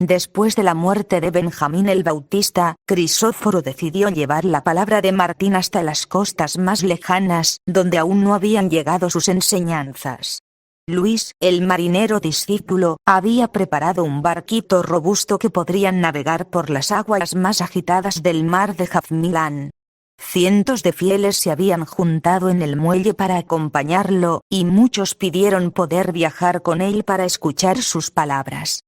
Después de la muerte de Benjamín el Bautista, Crisóforo decidió llevar la palabra de Martín hasta las costas más lejanas, donde aún no habían llegado sus enseñanzas. Luis, el marinero discípulo, había preparado un barquito robusto que podrían navegar por las aguas más agitadas del mar de Jazmilán. Cientos de fieles se habían juntado en el muelle para acompañarlo, y muchos pidieron poder viajar con él para escuchar sus palabras.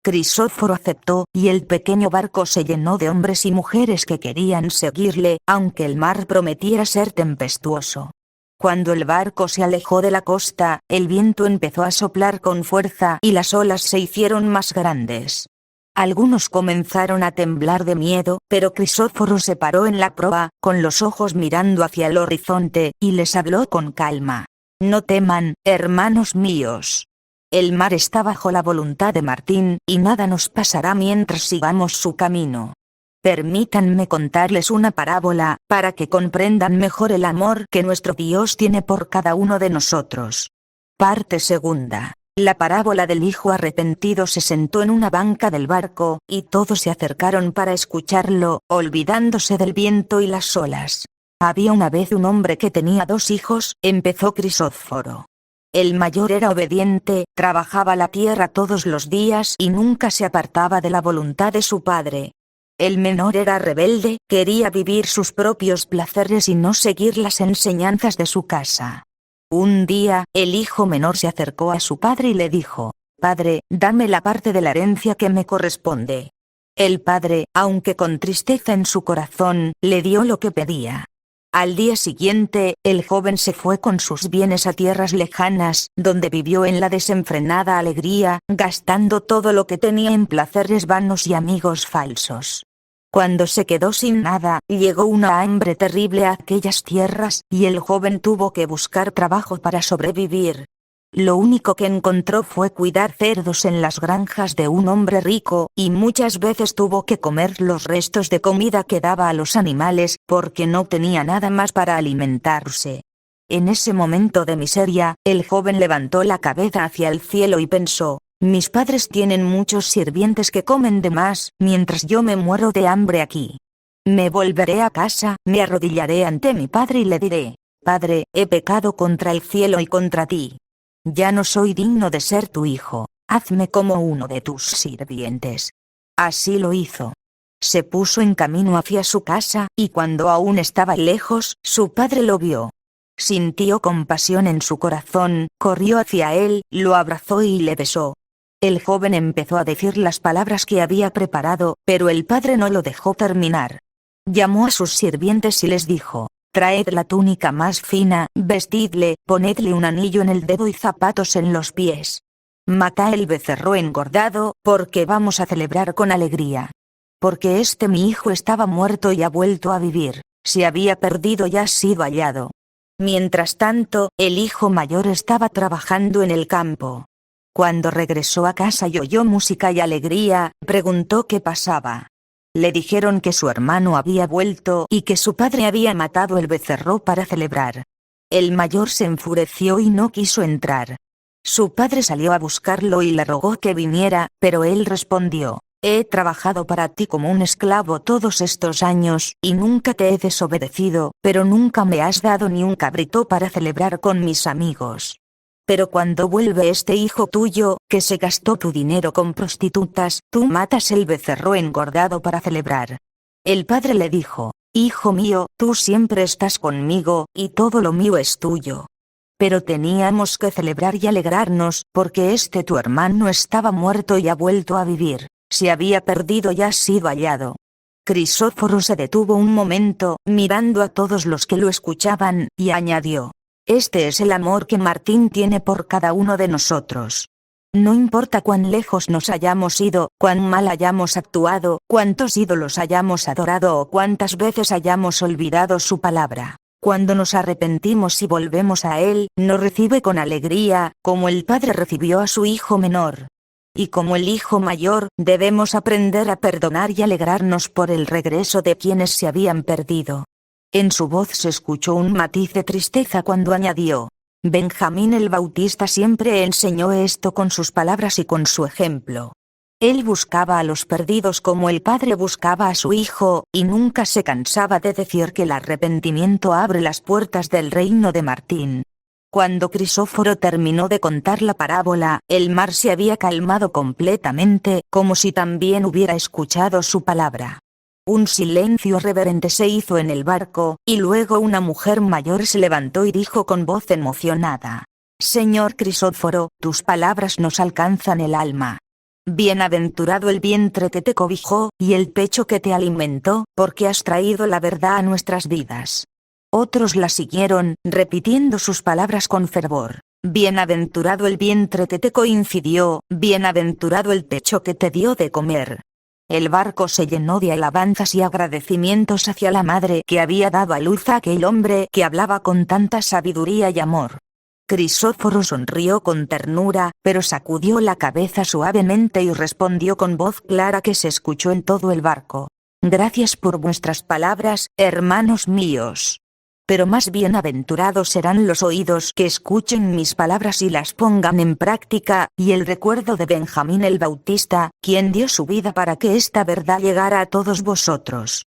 Crisóforo aceptó, y el pequeño barco se llenó de hombres y mujeres que querían seguirle, aunque el mar prometiera ser tempestuoso. Cuando el barco se alejó de la costa, el viento empezó a soplar con fuerza y las olas se hicieron más grandes. Algunos comenzaron a temblar de miedo, pero Crisóforo se paró en la proa, con los ojos mirando hacia el horizonte, y les habló con calma. «No teman, hermanos míos. El mar está bajo la voluntad de Martín, y nada nos pasará mientras sigamos su camino. Permítanme contarles una parábola, para que comprendan mejor el amor que nuestro Dios tiene por cada uno de nosotros». Parte segunda. La parábola del hijo arrepentido se sentó en una banca del barco, y todos se acercaron para escucharlo, olvidándose del viento y las olas. «Había una vez un hombre que tenía 2 hijos», empezó Crisóforo. El mayor era obediente, trabajaba la tierra todos los días y nunca se apartaba de la voluntad de su padre. El menor era rebelde, quería vivir sus propios placeres y no seguir las enseñanzas de su casa. Un día, el hijo menor se acercó a su padre y le dijo: «Padre, dame la parte de la herencia que me corresponde». El padre, aunque con tristeza en su corazón, le dio lo que pedía. Al día siguiente, el joven se fue con sus bienes a tierras lejanas, donde vivió en la desenfrenada alegría, gastando todo lo que tenía en placeres vanos y amigos falsos. Cuando se quedó sin nada, llegó una hambre terrible a aquellas tierras, y el joven tuvo que buscar trabajo para sobrevivir. Lo único que encontró fue cuidar cerdos en las granjas de un hombre rico, y muchas veces tuvo que comer los restos de comida que daba a los animales, porque no tenía nada más para alimentarse. En ese momento de miseria, el joven levantó la cabeza hacia el cielo y pensó: «Mis padres tienen muchos sirvientes que comen de más, mientras yo me muero de hambre aquí. Me volveré a casa, me arrodillaré ante mi padre y le diré: Padre, he pecado contra el cielo y contra ti. Ya no soy digno de ser tu hijo, hazme como uno de tus sirvientes». Así lo hizo. Se puso en camino hacia su casa, y cuando aún estaba lejos, su padre lo vio. Sintió compasión en su corazón, corrió hacia él, lo abrazó y le besó. El joven empezó a decir las palabras que había preparado, pero el padre no lo dejó terminar. Llamó a sus sirvientes y les dijo: «Traed la túnica más fina, vestidle, ponedle un anillo en el dedo y zapatos en los pies. Matad el becerro engordado, porque vamos a celebrar con alegría. Porque mi hijo estaba muerto y ha vuelto a vivir, se había perdido y ha sido hallado». Mientras tanto, el hijo mayor estaba trabajando en el campo. Cuando regresó a casa y oyó música y alegría, preguntó qué pasaba. Le dijeron que su hermano había vuelto y que su padre había matado el becerro para celebrar. El mayor se enfureció y no quiso entrar. Su padre salió a buscarlo y le rogó que viniera, pero él respondió: «He trabajado para ti como un esclavo todos estos años, y nunca te he desobedecido, pero nunca me has dado ni un cabrito para celebrar con mis amigos. Pero cuando vuelve este hijo tuyo, que se gastó tu dinero con prostitutas, tú matas el becerro engordado para celebrar». El padre le dijo: «Hijo mío, tú siempre estás conmigo, y todo lo mío es tuyo. Pero teníamos que celebrar y alegrarnos, porque tu hermano estaba muerto y ha vuelto a vivir, se había perdido y ha sido hallado». Crisóforo se detuvo un momento, mirando a todos los que lo escuchaban, y añadió: «Este es el amor que Martín tiene por cada uno de nosotros. No importa cuán lejos nos hayamos ido, cuán mal hayamos actuado, cuántos ídolos hayamos adorado o cuántas veces hayamos olvidado su palabra. Cuando nos arrepentimos y volvemos a Él, nos recibe con alegría, como el padre recibió a su hijo menor. Y como el hijo mayor, debemos aprender a perdonar y alegrarnos por el regreso de quienes se habían perdido». En su voz se escuchó un matiz de tristeza cuando añadió: «Benjamín el Bautista siempre enseñó esto con sus palabras y con su ejemplo. Él buscaba a los perdidos como el padre buscaba a su hijo, y nunca se cansaba de decir que el arrepentimiento abre las puertas del reino de Martín. Cuando Crisóforo terminó de contar la parábola, el mar se había calmado completamente, como si también hubiera escuchado su palabra. Un silencio reverente se hizo en el barco, y luego una mujer mayor se levantó y dijo con voz emocionada: «Señor Crisóforo, tus palabras nos alcanzan el alma. Bienaventurado el vientre que te cobijó, y el pecho que te alimentó, porque has traído la verdad a nuestras vidas». Otros la siguieron, repitiendo sus palabras con fervor. «Bienaventurado el vientre que te coincidió, bienaventurado el pecho que te dio de comer». El barco se llenó de alabanzas y agradecimientos hacia la madre que había dado a luz a aquel hombre que hablaba con tanta sabiduría y amor. Crisóforo sonrió con ternura, pero sacudió la cabeza suavemente y respondió con voz clara que se escuchó en todo el barco: «Gracias por vuestras palabras, hermanos míos. Pero más bienaventurados serán los oídos que escuchen mis palabras y las pongan en práctica, y el recuerdo de Benjamín el Bautista, quien dio su vida para que esta verdad llegara a todos vosotros.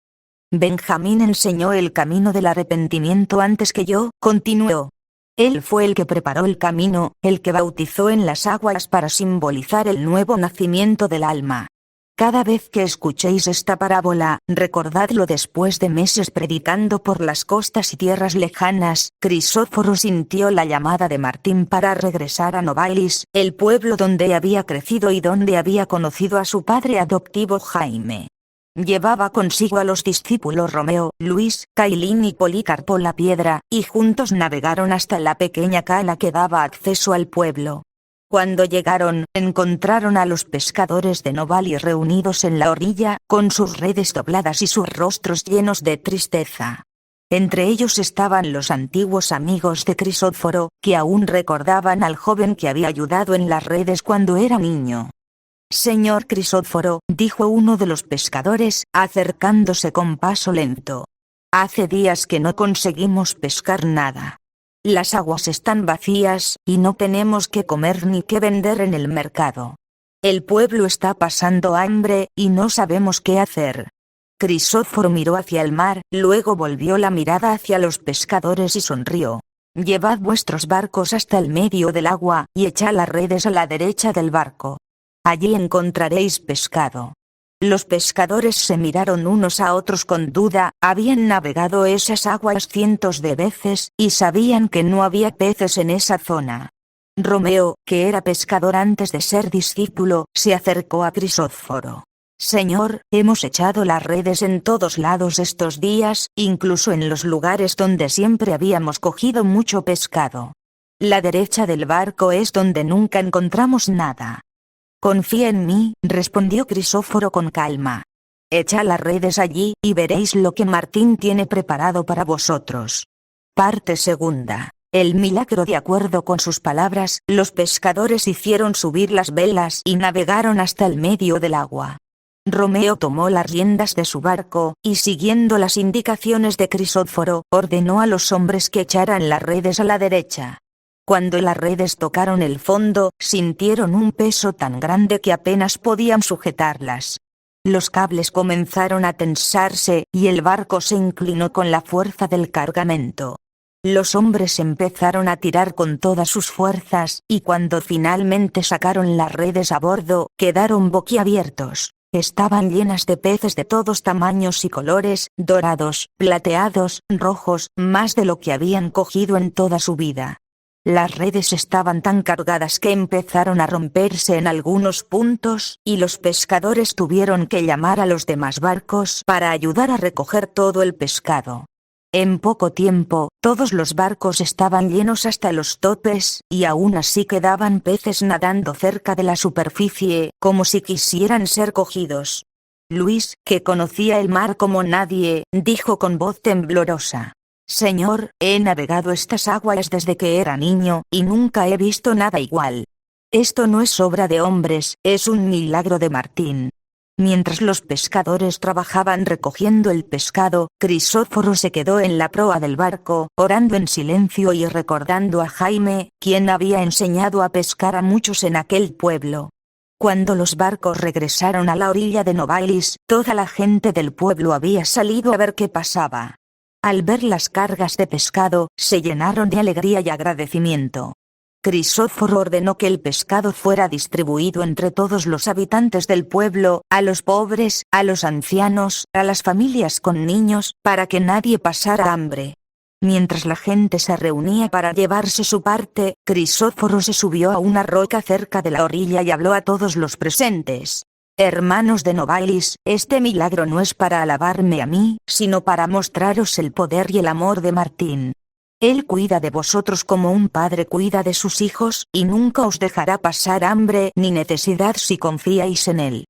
Benjamín enseñó el camino del arrepentimiento antes que yo», continuó. «Él fue el que preparó el camino, el que bautizó en las aguas para simbolizar el nuevo nacimiento del alma. Cada vez que escuchéis esta parábola, recordadlo después de meses predicando por las costas y tierras lejanas». Crisóforo sintió la llamada de Martín para regresar a Novalis, el pueblo donde había crecido y donde había conocido a su padre adoptivo Jaime. Llevaba consigo a los discípulos Romeo, Luis, Cailín y Policarpo la Piedra, y juntos navegaron hasta la pequeña cala que daba acceso al pueblo. Cuando llegaron, encontraron a los pescadores de Novalis reunidos en la orilla, con sus redes dobladas y sus rostros llenos de tristeza. Entre ellos estaban los antiguos amigos de Crisóforo, que aún recordaban al joven que había ayudado en las redes cuando era niño. «Señor Crisóforo», dijo uno de los pescadores, acercándose con paso lento, «hace días que no conseguimos pescar nada. Las aguas están vacías, y no tenemos qué comer ni qué vender en el mercado. El pueblo está pasando hambre, y no sabemos qué hacer». Crisóforo miró hacia el mar, luego volvió la mirada hacia los pescadores y sonrió. «Llevad vuestros barcos hasta el medio del agua, y echad las redes a la derecha del barco. Allí encontraréis pescado». Los pescadores se miraron unos a otros con duda, habían navegado esas aguas cientos de veces, y sabían que no había peces en esa zona. Romeo, que era pescador antes de ser discípulo, se acercó a Crisóforo. «Señor, hemos echado las redes en todos lados estos días, incluso en los lugares donde siempre habíamos cogido mucho pescado. La derecha del barco es donde nunca encontramos nada». «Confía en mí», respondió Crisóforo con calma. «Echad las redes allí, y veréis lo que Martín tiene preparado para vosotros». Parte segunda. El milagro. De acuerdo con sus palabras, los pescadores hicieron subir las velas y navegaron hasta el medio del agua. Romeo tomó las riendas de su barco, y siguiendo las indicaciones de Crisóforo, ordenó a los hombres que echaran las redes a la derecha. Cuando las redes tocaron el fondo, sintieron un peso tan grande que apenas podían sujetarlas. Los cables comenzaron a tensarse, y el barco se inclinó con la fuerza del cargamento. Los hombres empezaron a tirar con todas sus fuerzas, y cuando finalmente sacaron las redes a bordo, quedaron boquiabiertos. Estaban llenas de peces de todos tamaños y colores, dorados, plateados, rojos, más de lo que habían cogido en toda su vida. Las redes estaban tan cargadas que empezaron a romperse en algunos puntos, y los pescadores tuvieron que llamar a los demás barcos para ayudar a recoger todo el pescado. En poco tiempo, todos los barcos estaban llenos hasta los topes, y aún así quedaban peces nadando cerca de la superficie, como si quisieran ser cogidos. Luis, que conocía el mar como nadie, dijo con voz temblorosa: «Señor, he navegado estas aguas desde que era niño, y nunca he visto nada igual. Esto no es obra de hombres, es un milagro de Martín». Mientras los pescadores trabajaban recogiendo el pescado, Crisóforo se quedó en la proa del barco, orando en silencio y recordando a Jaime, quien había enseñado a pescar a muchos en aquel pueblo. Cuando los barcos regresaron a la orilla de Novalis, toda la gente del pueblo había salido a ver qué pasaba. Al ver las cargas de pescado, se llenaron de alegría y agradecimiento. Crisóforo ordenó que el pescado fuera distribuido entre todos los habitantes del pueblo, a los pobres, a los ancianos, a las familias con niños, para que nadie pasara hambre. Mientras la gente se reunía para llevarse su parte, Crisóforo se subió a una roca cerca de la orilla y habló a todos los presentes. Hermanos de Novalis, este milagro no es para alabarme a mí, sino para mostraros el poder y el amor de Martín. Él cuida de vosotros como un padre cuida de sus hijos, y nunca os dejará pasar hambre ni necesidad si confiáis en él.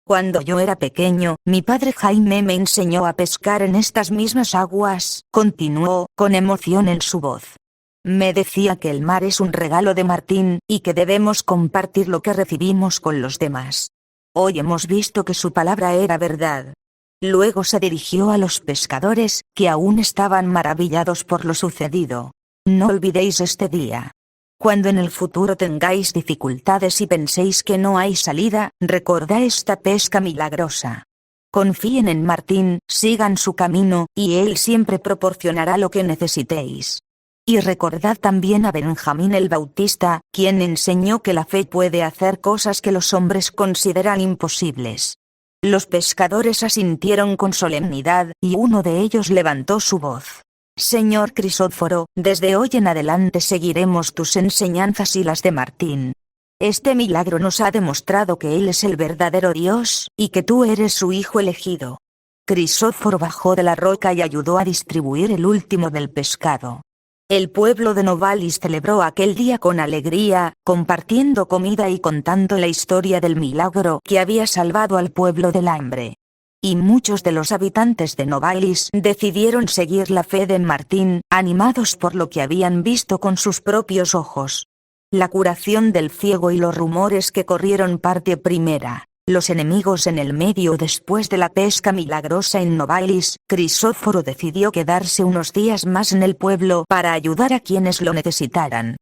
Cuando yo era pequeño, mi padre Jaime me enseñó a pescar en estas mismas aguas, continuó, con emoción en su voz. Me decía que el mar es un regalo de Martín, y que debemos compartir lo que recibimos con los demás. Hoy hemos visto que su palabra era verdad. Luego se dirigió a los pescadores, que aún estaban maravillados por lo sucedido. No olvidéis este día. Cuando en el futuro tengáis dificultades y penséis que no hay salida, recordad esta pesca milagrosa. Confíen en Martín, sigan su camino, y él siempre proporcionará lo que necesitéis. Y recordad también a Benjamín el Bautista, quien enseñó que la fe puede hacer cosas que los hombres consideran imposibles. Los pescadores asintieron con solemnidad, y uno de ellos levantó su voz. Señor Crisóforo, desde hoy en adelante seguiremos tus enseñanzas y las de Martín. Este milagro nos ha demostrado que él es el verdadero Dios, y que tú eres su hijo elegido. Crisóforo bajó de la roca y ayudó a distribuir el último del pescado. El pueblo de Novalis celebró aquel día con alegría, compartiendo comida y contando la historia del milagro que había salvado al pueblo del hambre. Y muchos de los habitantes de Novalis decidieron seguir la fe de Martín, animados por lo que habían visto con sus propios ojos. La curación del ciego y los rumores que corrieron parte primera. Los enemigos en el medio después de la pesca milagrosa en Novalis, Crisóforo decidió quedarse unos días más en el pueblo para ayudar a quienes lo necesitaran.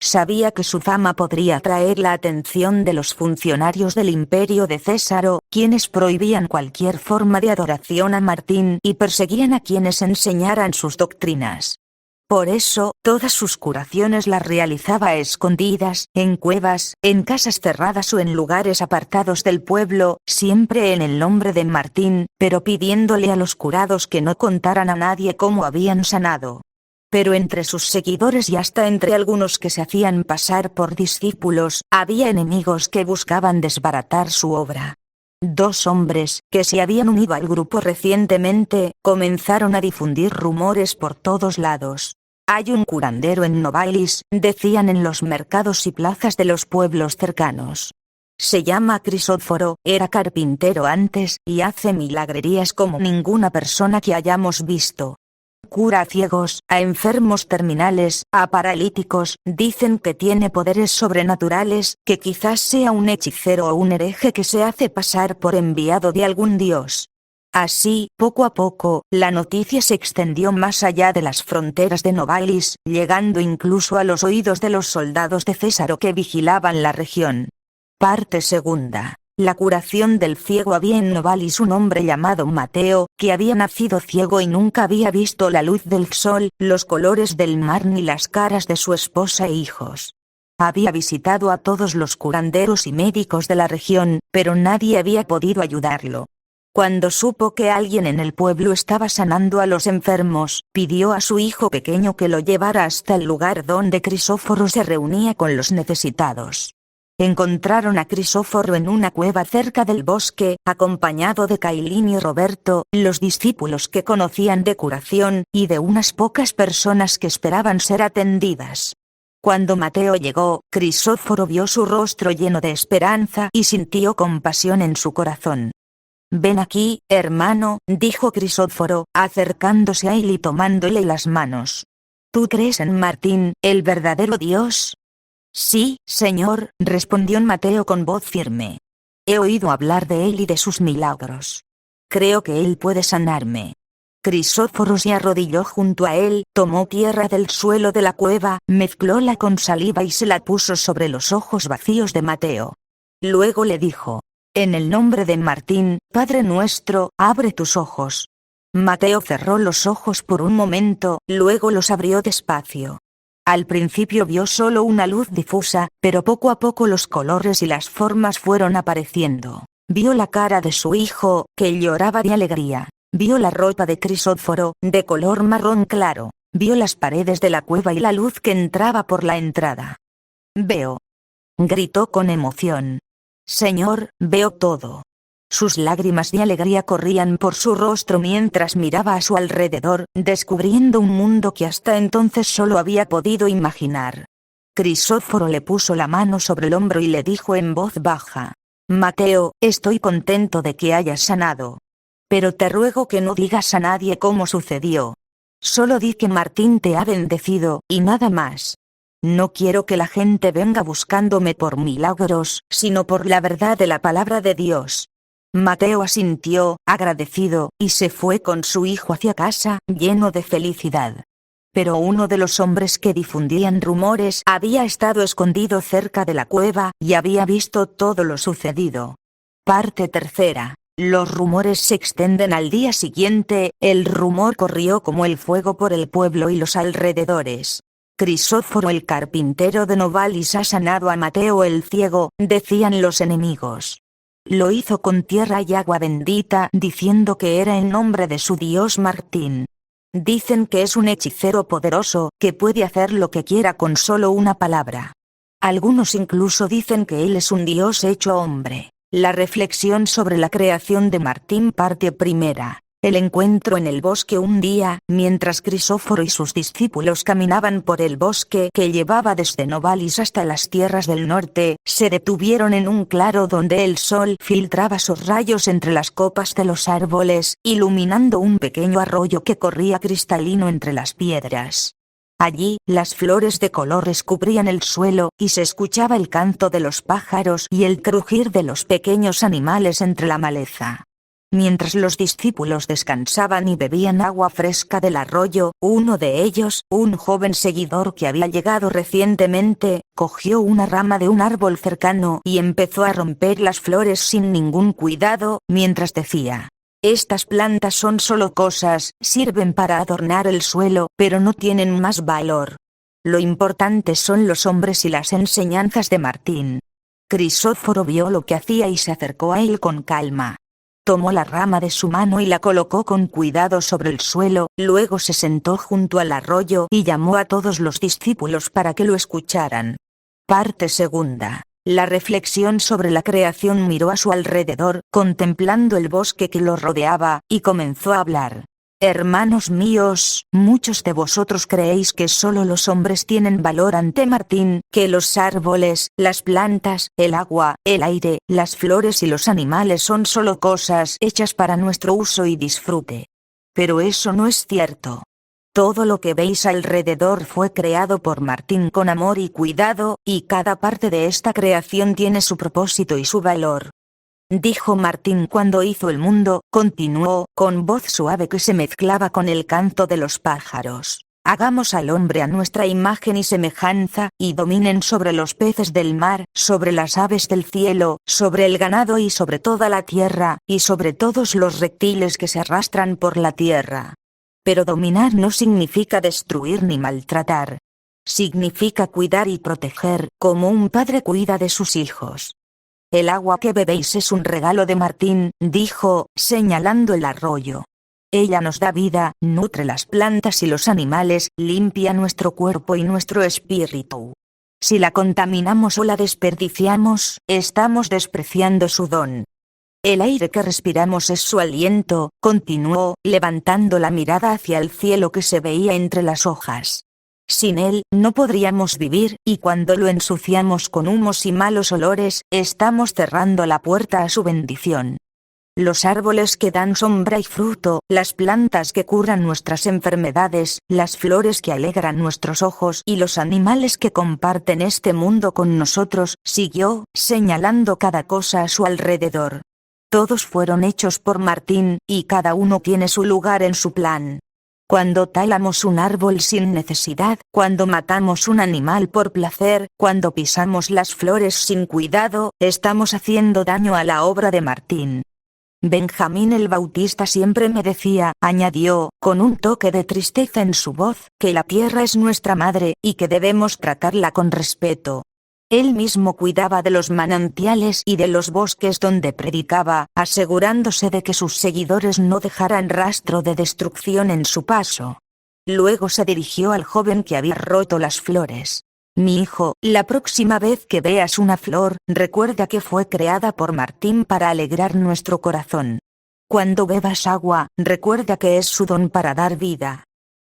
Sabía que su fama podría atraer la atención de los funcionarios del imperio de Césaro, quienes prohibían cualquier forma de adoración a Martín y perseguían a quienes enseñaran sus doctrinas. Por eso, todas sus curaciones las realizaba a escondidas, en cuevas, en casas cerradas o en lugares apartados del pueblo, siempre en el nombre de Martín, pero pidiéndole a los curados que no contaran a nadie cómo habían sanado. Pero entre sus seguidores y hasta entre algunos que se hacían pasar por discípulos, había enemigos que buscaban desbaratar su obra. Dos hombres, que se habían unido al grupo recientemente, comenzaron a difundir rumores por todos lados. Hay un curandero en Novalis, decían en los mercados y plazas de los pueblos cercanos. Se llama Crisóforo, era carpintero antes, y hace milagrerías como ninguna persona que hayamos visto. Cura a ciegos, a enfermos terminales, a paralíticos, dicen que tiene poderes sobrenaturales, que quizás sea un hechicero o un hereje que se hace pasar por enviado de algún dios. Así, poco a poco, la noticia se extendió más allá de las fronteras de Novalis, llegando incluso a los oídos de los soldados de Césaro que vigilaban la región. Parte segunda. La curación del ciego. Había en Novalis un hombre llamado Mateo, que había nacido ciego y nunca había visto la luz del sol, los colores del mar ni las caras de su esposa e hijos. Había visitado a todos los curanderos y médicos de la región, pero nadie había podido ayudarlo. Cuando supo que alguien en el pueblo estaba sanando a los enfermos, pidió a su hijo pequeño que lo llevara hasta el lugar donde Crisóforo se reunía con los necesitados. Encontraron a Crisóforo en una cueva cerca del bosque, acompañado de Cailín y Roberto, los discípulos que conocían de curación, y de unas pocas personas que esperaban ser atendidas. Cuando Mateo llegó, Crisóforo vio su rostro lleno de esperanza y sintió compasión en su corazón. «Ven aquí, hermano», dijo Crisóforo, acercándose a él y tomándole las manos. «¿Tú crees en Martín, el verdadero Dios?» «Sí, señor», respondió Mateo con voz firme. «He oído hablar de él y de sus milagros. Creo que él puede sanarme». Crisóforo se arrodilló junto a él, tomó tierra del suelo de la cueva, mezclóla con saliva y se la puso sobre los ojos vacíos de Mateo. Luego le dijo: en el nombre de Martín, Padre nuestro, abre tus ojos. Mateo cerró los ojos por un momento, luego los abrió despacio. Al principio vio solo una luz difusa, pero poco a poco los colores y las formas fueron apareciendo. Vio la cara de su hijo, que lloraba de alegría. Vio la ropa de Crisóforo, de color marrón claro. Vio las paredes de la cueva y la luz que entraba por la entrada. Veo. Gritó con emoción. Señor, veo todo. Sus lágrimas de alegría corrían por su rostro mientras miraba a su alrededor, descubriendo un mundo que hasta entonces solo había podido imaginar. Crisóforo le puso la mano sobre el hombro y le dijo en voz baja: Mateo, estoy contento de que hayas sanado. Pero te ruego que no digas a nadie cómo sucedió. Solo di que Martín te ha bendecido, y nada más. No quiero que la gente venga buscándome por milagros, sino por la verdad de la palabra de Dios. Mateo asintió, agradecido, y se fue con su hijo hacia casa, lleno de felicidad. Pero uno de los hombres que difundían rumores había estado escondido cerca de la cueva, y había visto todo lo sucedido. Parte tercera. Los rumores se extienden al día siguiente. El rumor corrió como el fuego por el pueblo y los alrededores. Crisóforo el carpintero de Novalis ha sanado a Mateo el ciego, decían los enemigos. Lo hizo con tierra y agua bendita, diciendo que era en nombre de su dios Martín. Dicen que es un hechicero poderoso, que puede hacer lo que quiera con solo una palabra. Algunos incluso dicen que él es un dios hecho hombre. La reflexión sobre la creación de Martín, parte primera. El encuentro en el bosque. Un día, mientras Crisóforo y sus discípulos caminaban por el bosque que llevaba desde Novalis hasta las tierras del norte, se detuvieron en un claro donde el sol filtraba sus rayos entre las copas de los árboles, iluminando un pequeño arroyo que corría cristalino entre las piedras. Allí, las flores de colores cubrían el suelo, y se escuchaba el canto de los pájaros y el crujir de los pequeños animales entre la maleza. Mientras los discípulos descansaban y bebían agua fresca del arroyo, uno de ellos, un joven seguidor que había llegado recientemente, cogió una rama de un árbol cercano y empezó a romper las flores sin ningún cuidado, mientras decía: estas plantas son solo cosas, sirven para adornar el suelo, pero no tienen más valor. Lo importante son los hombres y las enseñanzas de Martín. Crisóforo vio lo que hacía y se acercó a él con calma. Tomó la rama de su mano y la colocó con cuidado sobre el suelo, luego se sentó junto al arroyo y llamó a todos los discípulos para que lo escucharan. Parte segunda. La reflexión sobre la creación. Miró a su alrededor, contemplando el bosque que lo rodeaba, y comenzó a hablar. Hermanos míos, muchos de vosotros creéis que solo los hombres tienen valor ante Martín, que los árboles, las plantas, el agua, el aire, las flores y los animales son solo cosas hechas para nuestro uso y disfrute. Pero eso no es cierto. Todo lo que veis alrededor fue creado por Martín con amor y cuidado, y cada parte de esta creación tiene su propósito y su valor. Dijo Martín cuando hizo el mundo, continuó, con voz suave que se mezclaba con el canto de los pájaros. Hagamos al hombre a nuestra imagen y semejanza, y dominen sobre los peces del mar, sobre las aves del cielo, sobre el ganado y sobre toda la tierra, y sobre todos los reptiles que se arrastran por la tierra. Pero dominar no significa destruir ni maltratar. Significa cuidar y proteger, como un padre cuida de sus hijos. El agua que bebéis es un regalo de Martín, dijo, señalando el arroyo. Ella nos da vida, nutre las plantas y los animales, limpia nuestro cuerpo y nuestro espíritu. Si la contaminamos o la desperdiciamos, estamos despreciando su don. El aire que respiramos es su aliento, continuó, levantando la mirada hacia el cielo que se veía entre las hojas. Sin él, no podríamos vivir, y cuando lo ensuciamos con humos y malos olores, estamos cerrando la puerta a su bendición. Los árboles que dan sombra y fruto, las plantas que curan nuestras enfermedades, las flores que alegran nuestros ojos y los animales que comparten este mundo con nosotros, siguió, señalando cada cosa a su alrededor. Todos fueron hechos por Martín, y cada uno tiene su lugar en su plan. Cuando talamos un árbol sin necesidad, cuando matamos un animal por placer, cuando pisamos las flores sin cuidado, estamos haciendo daño a la obra de Martín. Benjamín el Bautista siempre me decía, añadió, con un toque de tristeza en su voz, que la tierra es nuestra madre, y que debemos tratarla con respeto. Él mismo cuidaba de los manantiales y de los bosques donde predicaba, asegurándose de que sus seguidores no dejaran rastro de destrucción en su paso. Luego se dirigió al joven que había roto las flores. Mi hijo, la próxima vez que veas una flor, recuerda que fue creada por Martín para alegrar nuestro corazón. Cuando bebas agua, recuerda que es su don para dar vida.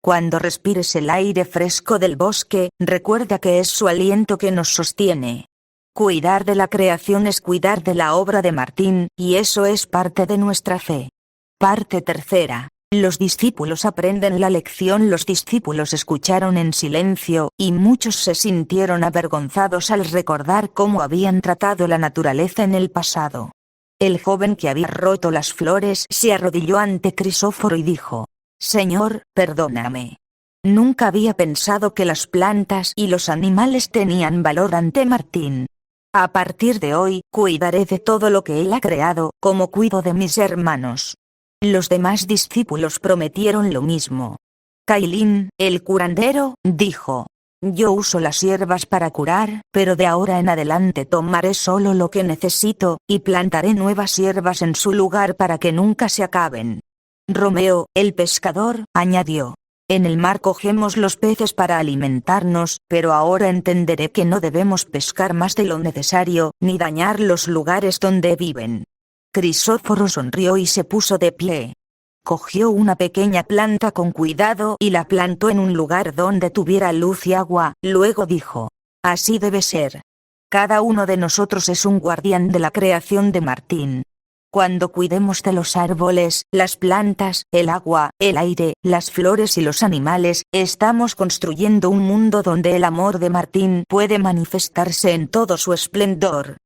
Cuando respires el aire fresco del bosque, recuerda que es su aliento que nos sostiene. Cuidar de la creación es cuidar de la obra de Martín, y eso es parte de nuestra fe. Parte tercera. Los discípulos aprenden la lección. Los discípulos escucharon en silencio, y muchos se sintieron avergonzados al recordar cómo habían tratado la naturaleza en el pasado. El joven que había roto las flores se arrodilló ante Crisóforo y dijo: Señor, perdóname. Nunca había pensado que las plantas y los animales tenían valor ante Martín. A partir de hoy, cuidaré de todo lo que él ha creado, como cuido de mis hermanos. Los demás discípulos prometieron lo mismo. Cailín, el curandero, dijo: Yo uso las hierbas para curar, pero de ahora en adelante tomaré solo lo que necesito, y plantaré nuevas hierbas en su lugar para que nunca se acaben. Romeo, el pescador, añadió: En el mar cogemos los peces para alimentarnos, pero ahora entenderé que no debemos pescar más de lo necesario, ni dañar los lugares donde viven. Crisóforo sonrió y se puso de pie. Cogió una pequeña planta con cuidado y la plantó en un lugar donde tuviera luz y agua, luego dijo: Así debe ser. Cada uno de nosotros es un guardián de la creación de Martín. Cuando cuidemos de los árboles, las plantas, el agua, el aire, las flores y los animales, estamos construyendo un mundo donde el amor de Martín puede manifestarse en todo su esplendor.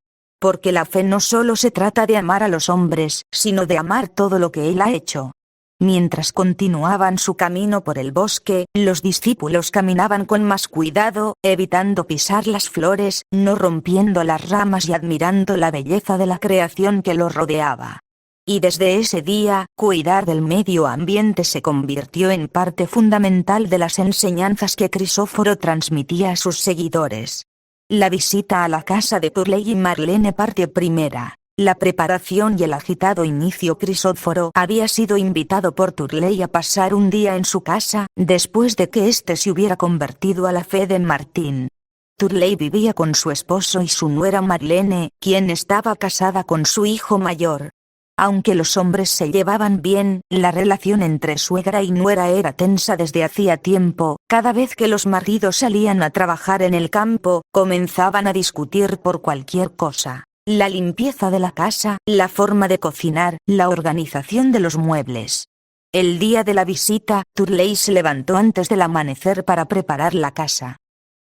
Porque la fe no solo se trata de amar a los hombres, sino de amar todo lo que él ha hecho. Mientras continuaban su camino por el bosque, los discípulos caminaban con más cuidado, evitando pisar las flores, no rompiendo las ramas y admirando la belleza de la creación que los rodeaba. Y desde ese día, cuidar del medio ambiente se convirtió en parte fundamental de las enseñanzas que Crisóforo transmitía a sus seguidores. La visita a la casa de Turley y Marlene. Parte primera. La preparación y el agitado inicio. Crisóforo había sido invitado por Turley a pasar un día en su casa, después de que éste se hubiera convertido a la fe de Martín. Turley vivía con su esposo y su nuera Marlene, quien estaba casada con su hijo mayor. Aunque los hombres se llevaban bien, la relación entre suegra y nuera era tensa desde hacía tiempo. Cada vez que los maridos salían a trabajar en el campo, comenzaban a discutir por cualquier cosa: la limpieza de la casa, la forma de cocinar, la organización de los muebles. El día de la visita, Turley se levantó antes del amanecer para preparar la casa.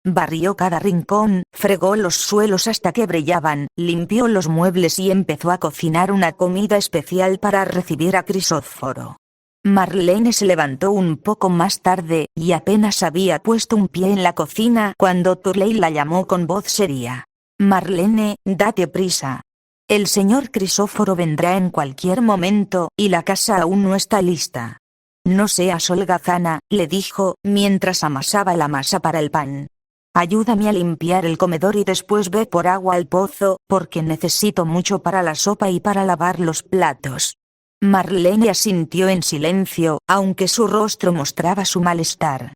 Barrió cada rincón, fregó los suelos hasta que brillaban, limpió los muebles y empezó a cocinar una comida especial para recibir a Crisóforo. Marlene se levantó un poco más tarde, y apenas había puesto un pie en la cocina cuando Turley la llamó con voz seria: Marlene, date prisa. El señor Crisóforo vendrá en cualquier momento, y la casa aún no está lista. No seas holgazana, le dijo, mientras amasaba la masa para el pan. Ayúdame a limpiar el comedor y después ve por agua al pozo, porque necesito mucho para la sopa y para lavar los platos. Marlene asintió en silencio, aunque su rostro mostraba su malestar.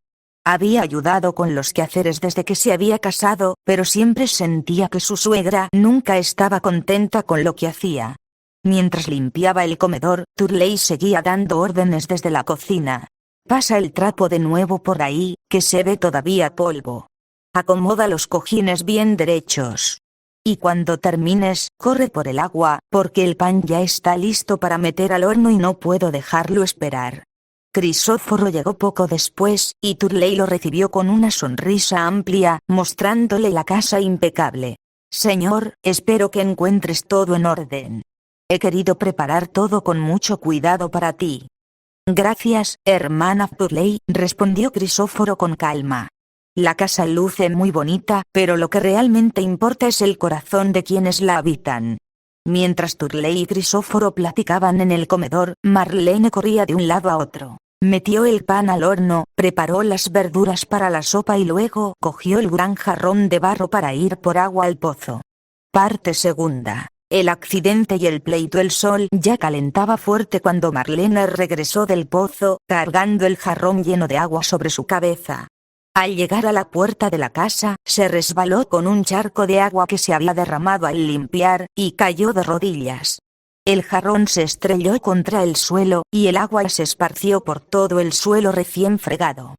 Había ayudado con los quehaceres desde que se había casado, pero siempre sentía que su suegra nunca estaba contenta con lo que hacía. Mientras limpiaba el comedor, Turley seguía dando órdenes desde la cocina. Pasa el trapo de nuevo por ahí, que se ve todavía polvo. Acomoda los cojines bien derechos. Y cuando termines, corre por el agua, porque el pan ya está listo para meter al horno y no puedo dejarlo esperar. Crisóforo llegó poco después, y Turley lo recibió con una sonrisa amplia, mostrándole la casa impecable. Señor, espero que encuentres todo en orden. He querido preparar todo con mucho cuidado para ti. Gracias, hermana Turley, respondió Crisóforo con calma. La casa luce muy bonita, pero lo que realmente importa es el corazón de quienes la habitan. Mientras Turley y Crisóforo platicaban en el comedor, Marlene corría de un lado a otro. Metió el pan al horno, preparó las verduras para la sopa y luego cogió el gran jarrón de barro para ir por agua al pozo. Parte segunda. El accidente y el pleito. El sol ya calentaba fuerte cuando Marlene regresó del pozo, cargando el jarrón lleno de agua sobre su cabeza. Al llegar a la puerta de la casa, se resbaló con un charco de agua que se había derramado al limpiar, y cayó de rodillas. El jarrón se estrelló contra el suelo, y el agua se esparció por todo el suelo recién fregado.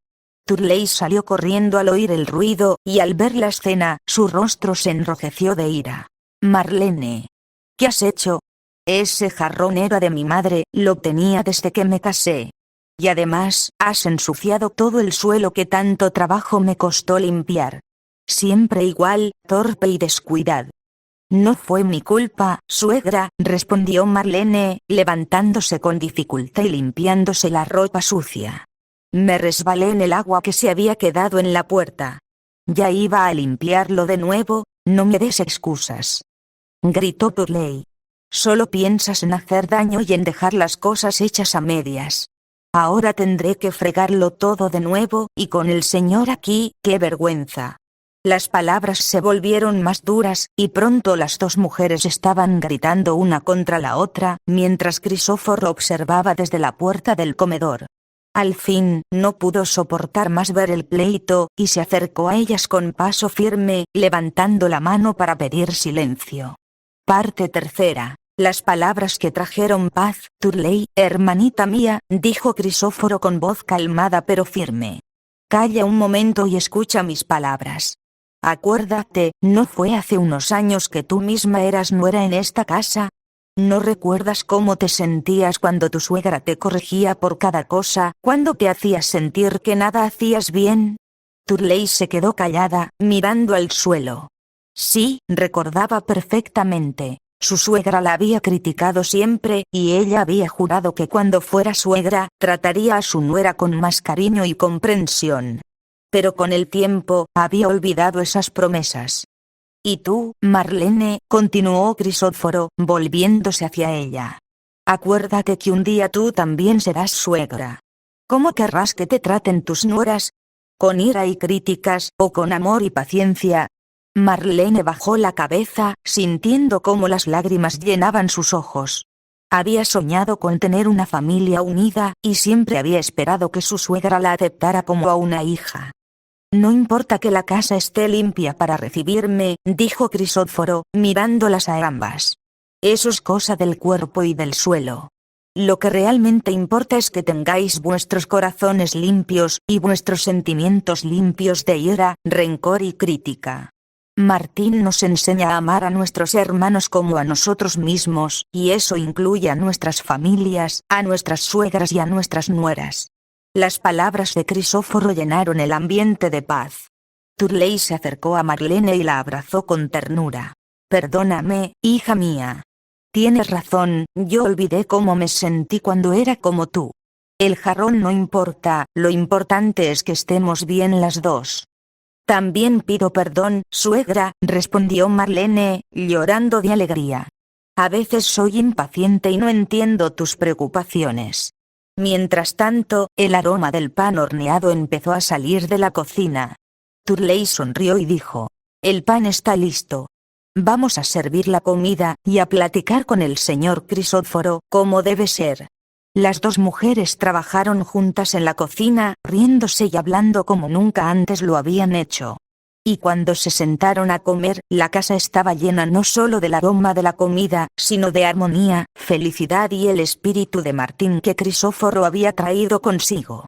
Turley salió corriendo al oír el ruido, y al ver la escena, su rostro se enrojeció de ira. Marlene, ¿qué has hecho? Ese jarrón era de mi madre, lo tenía desde que me casé. Y además, has ensuciado todo el suelo que tanto trabajo me costó limpiar. Siempre igual, torpe y descuidado. No fue mi culpa, suegra, respondió Marlene, levantándose con dificultad y limpiándose la ropa sucia. Me resbalé en el agua que se había quedado en la puerta. Ya iba a limpiarlo de nuevo, no me des excusas. Gritó Turley. Solo piensas en hacer daño y en dejar las cosas hechas a medias. Ahora tendré que fregarlo todo de nuevo, y con el señor aquí, ¡qué vergüenza! Las palabras se volvieron más duras, y pronto las dos mujeres estaban gritando una contra la otra, mientras Crisóforo observaba desde la puerta del comedor. Al fin, no pudo soportar más ver el pleito, y se acercó a ellas con paso firme, levantando la mano para pedir silencio. Parte tercera. Las palabras que trajeron paz. Turley, hermanita mía, dijo Crisóforo con voz calmada pero firme. Calla un momento y escucha mis palabras. Acuérdate, ¿no fue hace unos años que tú misma eras nuera en esta casa? ¿No recuerdas cómo te sentías cuando tu suegra te corregía por cada cosa, cuando te hacías sentir que nada hacías bien? Turley se quedó callada, mirando al suelo. Sí, recordaba perfectamente. Su suegra la había criticado siempre, y ella había jurado que cuando fuera suegra, trataría a su nuera con más cariño y comprensión. Pero con el tiempo, había olvidado esas promesas. Y tú, Marlene, continuó Crisóforo, volviéndose hacia ella. Acuérdate que un día tú también serás suegra. ¿Cómo querrás que te traten tus nueras? ¿Con ira y críticas, o con amor y paciencia? Marlene bajó la cabeza, sintiendo cómo las lágrimas llenaban sus ojos. Había soñado con tener una familia unida, y siempre había esperado que su suegra la aceptara como a una hija. No importa que la casa esté limpia para recibirme, dijo Crisóforo, mirándolas a ambas. Eso es cosa del cuerpo y del suelo. Lo que realmente importa es que tengáis vuestros corazones limpios, y vuestros sentimientos limpios de ira, rencor y crítica. Martín nos enseña a amar a nuestros hermanos como a nosotros mismos, y eso incluye a nuestras familias, a nuestras suegras y a nuestras nueras. Las palabras de Crisóforo llenaron el ambiente de paz. Turley se acercó a Marlene y la abrazó con ternura. Perdóname, hija mía. Tienes razón, yo olvidé cómo me sentí cuando era como tú. El jarrón no importa, lo importante es que estemos bien las dos. También pido perdón, suegra, respondió Marlene, llorando de alegría. A veces soy impaciente y no entiendo tus preocupaciones. Mientras tanto, el aroma del pan horneado empezó a salir de la cocina. Turley sonrió y dijo: el pan está listo. Vamos a servir la comida, y a platicar con el señor Crisóforo, como debe ser. Las dos mujeres trabajaron juntas en la cocina, riéndose y hablando como nunca antes lo habían hecho. Y cuando se sentaron a comer, la casa estaba llena no solo del aroma de la comida, sino de armonía, felicidad y el espíritu de Martín que Crisóforo había traído consigo.